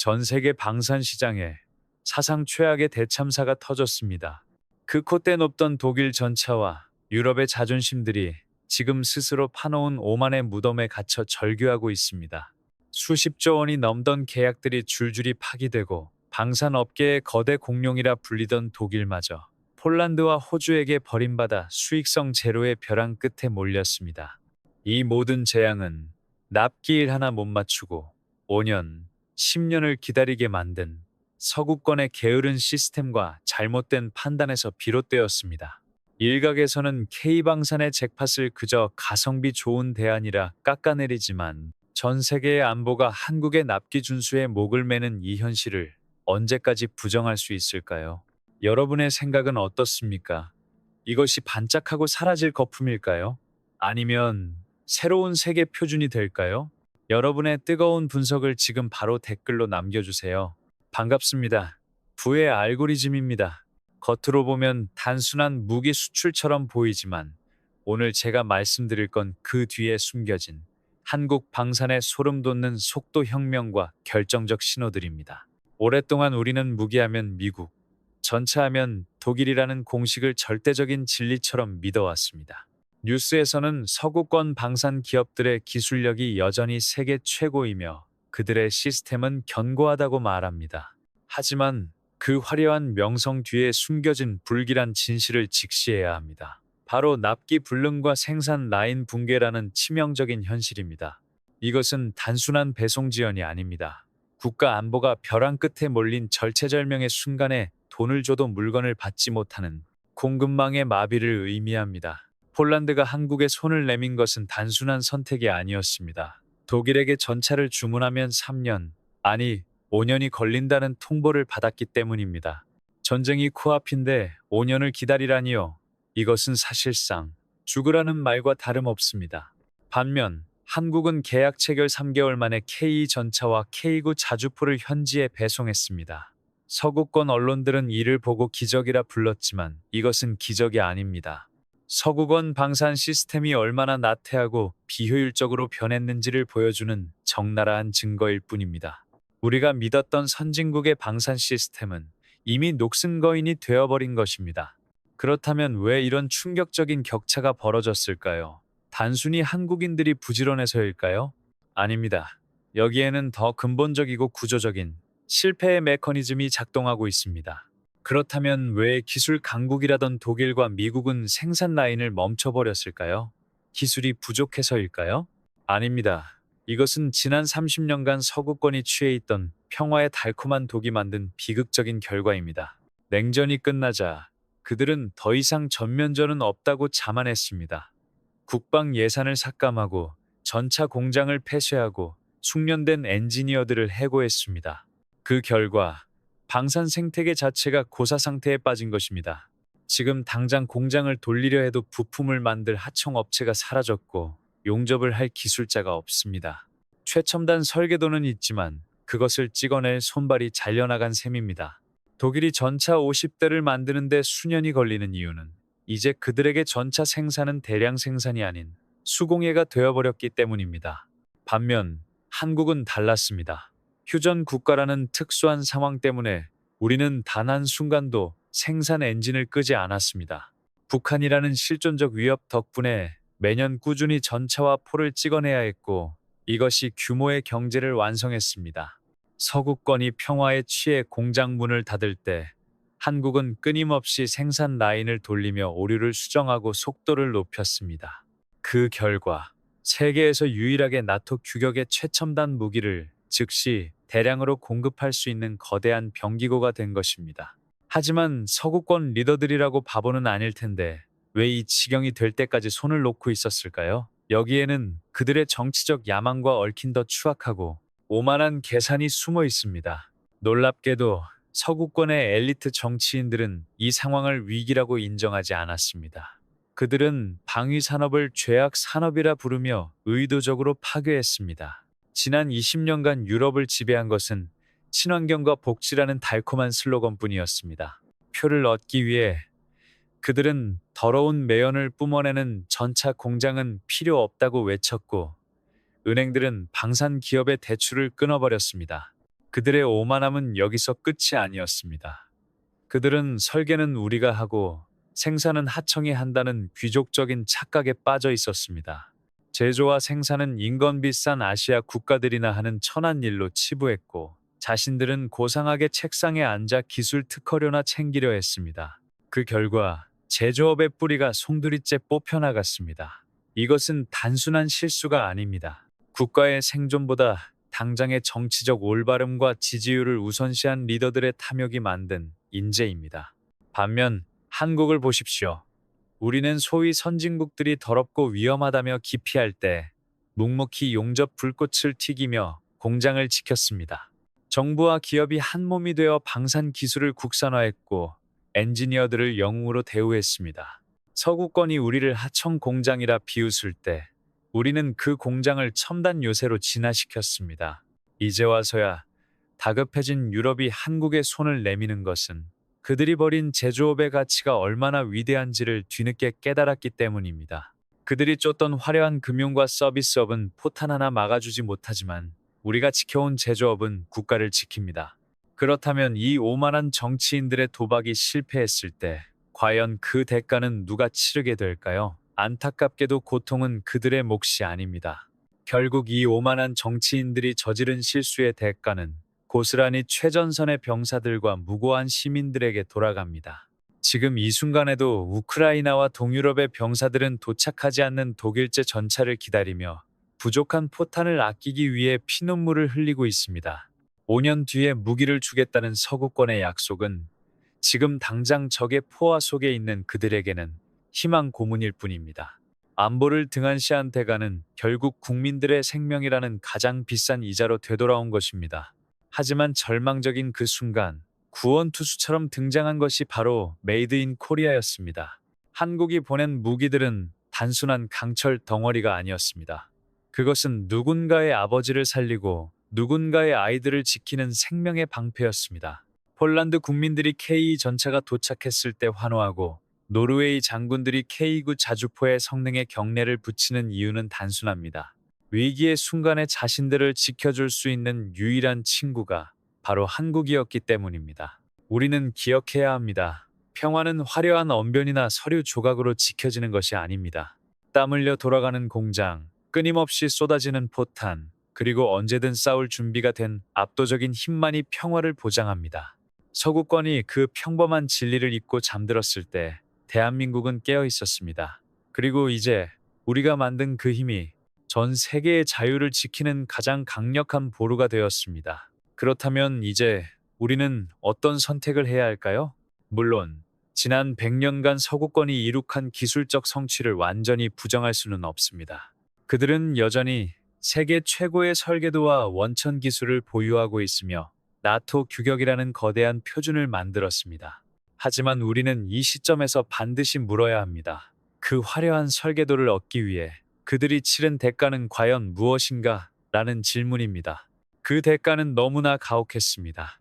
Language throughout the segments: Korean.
전 세계 방산 시장에 사상 최악의 대참사가 터졌습니다. 그 콧대 높던 독일 전차와 유럽의 자존심들이 지금 스스로 파놓은 오만의 무덤에 갇혀 절규하고 있습니다. 수십조 원이 넘던 계약들이 줄줄이 파기되고 방산업계의 거대 공룡이라 불리던 독일마저 폴란드와 호주에게 버림받아 수익성 제로의 벼랑 끝에 몰렸습니다. 이 모든 재앙은 납기일 하나 못 맞추고 5년, 10년을 기다리게 만든 서구권의 게으른 시스템과 잘못된 판단에서 비롯되었습니다. 일각에서는 K방산의 잭팟을 그저 가성비 좋은 대안이라 깎아내리지만 전 세계의 안보가 한국의 납기 준수에 목을 매는 이 현실을 언제까지 부정할 수 있을까요? 여러분의 생각은 어떻습니까? 이것이 반짝하고 사라질 거품일까요? 아니면 새로운 세계 표준이 될까요? 여러분의 뜨거운 분석을 지금 바로 댓글로 남겨주세요. 반갑습니다. 부의 알고리즘입니다. 겉으로 보면 단순한 무기 수출처럼 보이지만 오늘 제가 말씀드릴 건 그 뒤에 숨겨진 한국 방산의 소름 돋는 속도 혁명과 결정적 신호들입니다. 오랫동안 우리는 무기하면 미국, 전차하면 독일이라는 공식을 절대적인 진리처럼 믿어왔습니다. 뉴스에서는 서구권 방산 기업들의 기술력이 여전히 세계 최고이며 그들의 시스템은 견고하다고 말합니다. 하지만 그 화려한 명성 뒤에 숨겨진 불길한 진실을 직시해야 합니다. 바로 납기 불능과 생산 라인 붕괴라는 치명적인 현실입니다. 이것은 단순한 배송 지연이 아닙니다. 국가 안보가 벼랑 끝에 몰린 절체절명의 순간에 돈을 줘도 물건을 받지 못하는 공급망의 마비를 의미합니다. 폴란드가 한국에 손을 내민 것은 단순한 선택이 아니었습니다. 독일에게 전차를 주문하면 3년, 아니 5년이 걸린다는 통보를 받았기 때문입니다. 전쟁이 코앞인데 5년을 기다리라니요. 이것은 사실상 죽으라는 말과 다름없습니다. 반면 한국은 계약 체결 3개월 만에 K 전차와 K9 자주포를 현지에 배송했습니다. 서구권 언론들은 이를 보고 기적이라 불렀지만 이것은 기적이 아닙니다. 서구권 방산 시스템이 얼마나 나태하고 비효율적으로 변했는지를 보여주는 적나라한 증거일 뿐입니다. 우리가 믿었던 선진국의 방산 시스템은 이미 녹슨 거인이 되어버린 것입니다. 그렇다면 왜 이런 충격적인 격차가 벌어졌을까요? 단순히 한국인들이 부지런해서일까요? 아닙니다. 여기에는 더 근본적이고 구조적인 실패의 메커니즘이 작동하고 있습니다. 그렇다면 왜 기술 강국이라던 독일과 미국은 생산 라인을 멈춰버렸을까요? 기술이 부족해서일까요? 아닙니다. 이것은 지난 30년간 서구권이 취해 있던 평화의 달콤한 독이 만든 비극적인 결과입니다. 냉전이 끝나자 그들은 더 이상 전면전은 없다고 자만했습니다. 국방 예산을 삭감하고 전차 공장을 폐쇄하고 숙련된 엔지니어들을 해고했습니다. 그 결과 방산 생태계 자체가 고사 상태에 빠진 것입니다. 지금 당장 공장을 돌리려 해도 부품을 만들 하청업체가 사라졌고 용접을 할 기술자가 없습니다. 최첨단 설계도는 있지만 그것을 찍어낼 손발이 잘려나간 셈입니다. 독일이 전차 50대를 만드는데 수년이 걸리는 이유는 이제 그들에게 전차 생산은 대량 생산이 아닌 수공예가 되어버렸기 때문입니다. 반면 한국은 달랐습니다. 휴전 국가라는 특수한 상황 때문에 우리는 단 한순간도 생산 엔진을 끄지 않았습니다. 북한이라는 실존적 위협 덕분에 매년 꾸준히 전차와 포를 찍어내야 했고 이것이 규모의 경제를 완성했습니다. 서구권이 평화에 취해 공장 문을 닫을 때 한국은 끊임없이 생산 라인을 돌리며 오류를 수정하고 속도를 높였습니다. 그 결과 세계에서 유일하게 나토 규격의 최첨단 무기를 즉시 대량으로 공급할 수 있는 거대한 병기고가 된 것입니다. 하지만 서구권 리더들이라고 바보는 아닐 텐데 왜 이 지경이 될 때까지 손을 놓고 있었을까요? 여기에는 그들의 정치적 야망과 얽힌 더 추악하고 오만한 계산이 숨어 있습니다. 놀랍게도 서구권의 엘리트 정치인들은 이 상황을 위기라고 인정하지 않았습니다. 그들은 방위 산업을 죄악 산업이라 부르며 의도적으로 파괴했습니다. 지난 20년간 유럽을 지배한 것은 친환경과 복지라는 달콤한 슬로건뿐이었습니다. 표를 얻기 위해 그들은 더러운 매연을 뿜어내는 전차 공장은 필요 없다고 외쳤고 은행들은 방산 기업의 대출을 끊어버렸습니다. 그들의 오만함은 여기서 끝이 아니었습니다. 그들은 설계는 우리가 하고 생산은 하청이 한다는 귀족적인 착각에 빠져 있었습니다. 제조와 생산은 인건비 싼 아시아 국가들이나 하는 천한 일로 치부했고 자신들은 고상하게 책상에 앉아 기술 특허료나 챙기려 했습니다. 그 결과 제조업의 뿌리가 송두리째 뽑혀나갔습니다. 이것은 단순한 실수가 아닙니다. 국가의 생존보다 당장의 정치적 올바름과 지지율을 우선시한 리더들의 탐욕이 만든 인재입니다. 반면 한국을 보십시오. 우리는 소위 선진국들이 더럽고 위험하다며 기피할 때 묵묵히 용접 불꽃을 튀기며 공장을 지켰습니다. 정부와 기업이 한몸이 되어 방산 기술을 국산화했고 엔지니어들을 영웅으로 대우했습니다. 서구권이 우리를 하청 공장이라 비웃을 때 우리는 그 공장을 첨단 요새로 진화시켰습니다. 이제 와서야 다급해진 유럽이 한국에 손을 내미는 것은 그들이 버린 제조업의 가치가 얼마나 위대한지를 뒤늦게 깨달았기 때문입니다. 그들이 쫓던 화려한 금융과 서비스업은 포탄 하나 막아주지 못하지만 우리가 지켜온 제조업은 국가를 지킵니다. 그렇다면 이 오만한 정치인들의 도박이 실패했을 때 과연 그 대가는 누가 치르게 될까요? 안타깝게도 고통은 그들의 몫이 아닙니다. 결국 이 오만한 정치인들이 저지른 실수의 대가는 고스란히 최전선의 병사들과 무고한 시민들에게 돌아갑니다. 지금 이 순간에도 우크라이나와 동유럽의 병사들은 도착하지 않는 독일제 전차를 기다리며 부족한 포탄을 아끼기 위해 피눈물을 흘리고 있습니다. 5년 뒤에 무기를 주겠다는 서구권의 약속은 지금 당장 적의 포화 속에 있는 그들에게는 희망 고문일 뿐입니다. 안보를 등한시한 대가는 결국 국민들의 생명이라는 가장 비싼 이자로 되돌아온 것입니다. 하지만 절망적인 그 순간 구원투수처럼 등장한 것이 바로 메이드 인 코리아였습니다. 한국이 보낸 무기들은 단순한 강철 덩어리가 아니었습니다. 그것은 누군가의 아버지를 살리고 누군가의 아이들을 지키는 생명의 방패였습니다. 폴란드 국민들이 K2 전차가 도착했을 때 환호하고 노르웨이 장군들이 K9 자주포의 성능에 경례를 붙이는 이유는 단순합니다. 위기의 순간에 자신들을 지켜줄 수 있는 유일한 친구가 바로 한국이었기 때문입니다. 우리는 기억해야 합니다. 평화는 화려한 언변이나 서류 조각으로 지켜지는 것이 아닙니다. 땀 흘려 돌아가는 공장, 끊임없이 쏟아지는 포탄, 그리고 언제든 싸울 준비가 된 압도적인 힘만이 평화를 보장합니다. 서구권이 그 평범한 진리를 잊고 잠들었을 때 대한민국은 깨어 있었습니다. 그리고 이제 우리가 만든 그 힘이 전 세계의 자유를 지키는 가장 강력한 보루가 되었습니다. 그렇다면 이제 우리는 어떤 선택을 해야 할까요? 물론 지난 100년간 서구권이 이룩한 기술적 성취를 완전히 부정할 수는 없습니다. 그들은 여전히 세계 최고의 설계도와 원천 기술을 보유하고 있으며 나토 규격이라는 거대한 표준을 만들었습니다. 하지만 우리는 이 시점에서 반드시 물어야 합니다. 그 화려한 설계도를 얻기 위해 그들이 치른 대가는 과연 무엇인가? 라는 질문입니다. 그 대가는 너무나 가혹했습니다.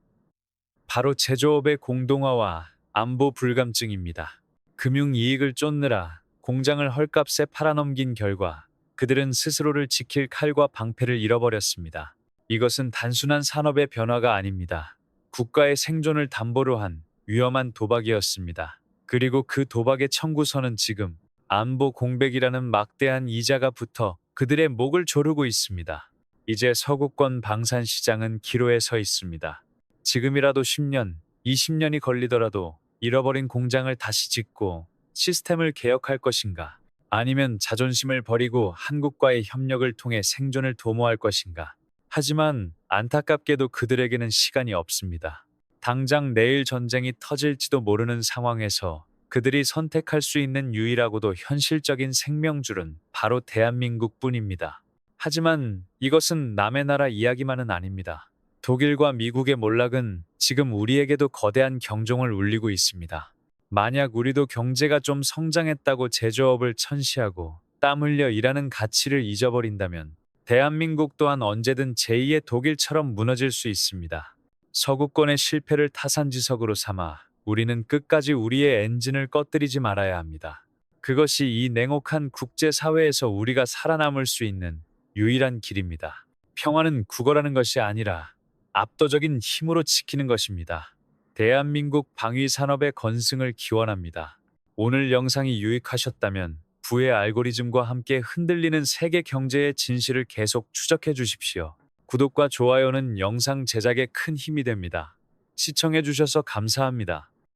바로 제조업의 공동화와 안보 불감증입니다. 금융이익을 쫓느라 공장을 헐값에 팔아넘긴 결과 그들은 스스로를 지킬 칼과 방패를 잃어버렸습니다. 이것은 단순한 산업의 변화가 아닙니다. 국가의 생존을 담보로 한 위험한 도박이었습니다. 그리고 그 도박의 청구서는 지금 안보 공백이라는 막대한 이자가 붙어 그들의 목을 조르고 있습니다. 이제 서구권 방산 시장은 기로에 서 있습니다. 지금이라도 10년, 20년이 걸리더라도 잃어버린 공장을 다시 짓고 시스템을 개혁할 것인가? 아니면 자존심을 버리고 한국과의 협력을 통해 생존을 도모할 것인가? 하지만 안타깝게도 그들에게는 시간이 없습니다. 당장 내일 전쟁이 터질지도 모르는 상황에서 그들이 선택할 수 있는 유일하고도 현실적인 생명줄은 바로 대한민국뿐입니다. 하지만 이것은 남의 나라 이야기만은 아닙니다. 독일과 미국의 몰락은 지금 우리에게도 거대한 경종을 울리고 있습니다. 만약 우리도 경제가 좀 성장했다고 제조업을 천시하고 땀 흘려 일하는 가치를 잊어버린다면 대한민국 또한 언제든 제2의 독일처럼 무너질 수 있습니다. 서구권의 실패를 타산지석으로 삼아 우리는 끝까지 우리의 엔진을 꺼뜨리지 말아야 합니다. 그것이 이 냉혹한 국제사회에서 우리가 살아남을 수 있는 유일한 길입니다. 평화는 국어라는 것이 아니라 압도적인 힘으로 지키는 것입니다. 대한민국 방위 산업의 건승을 기원합니다. 오늘 영상이 유익하셨다면 부의 알고리즘과 함께 흔들리는 세계 경제의 진실을 계속 추적해 주십시오. 구독과 좋아요는 영상 제작에 큰 힘이 됩니다. 시청해 주셔서 감사합니다.